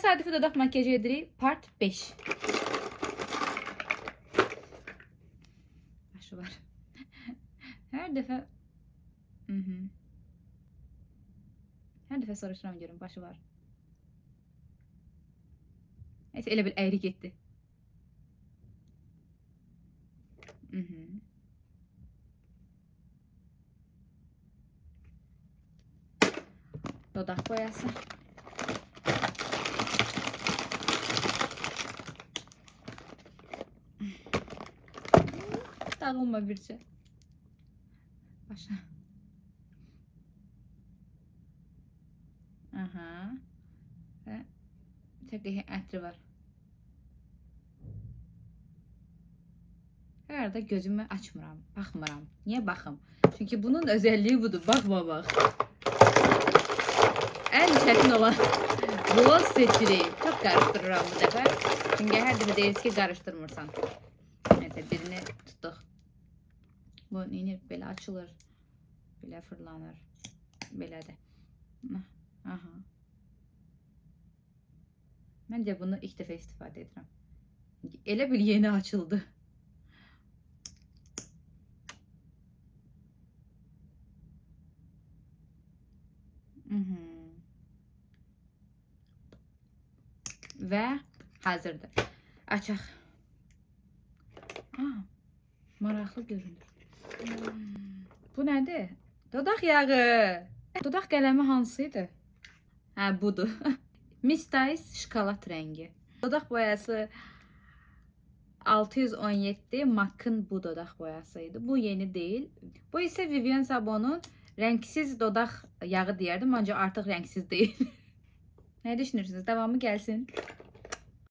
Təsadüfi dodaq makyajı edirik. Part 5. Başı var. Hər dəfə Hər dəfə soruşuram görüm başı var. Neyse elə bil əyri getdi. Dodaq boyası. Dağılma bircə. Başa. Aha. Və təqdihi ətri var. Hər arada gözümü açmıram, baxmıram. Niyə baxım? Çünki bunun özelliği budur, baxmamaq. Ən çətin olan gloss seçirik. Çox qarışdırıram bu dəfə. Çünki hər dəfə deyirsiniz ki, qarışdırmırsan. Neyse, birini tutduq. Bu neyini belə açılır, belə fırlanır, belədir. Aha. Məncə bunu ilk dəfə istifadə edirəm. Elə bil yeni açıldı. Və hazırdır. Açaq. Maraqlı görünür. Bu nədir? Dodaq yağı. Dodaq qələmi hansıydı? Hə, budur. Miss Dice şokolad rəngi. Dodaq boyası 617 MAC'ın bu dodaq boyasıydı. Bu yeni değil. Bu isə Vivienne Sabon'un rəngsiz dodaq yağı deyərdim, ancaq artıq rəngsiz deyil. Nə düşünürsünüz? Davamı gəlsin.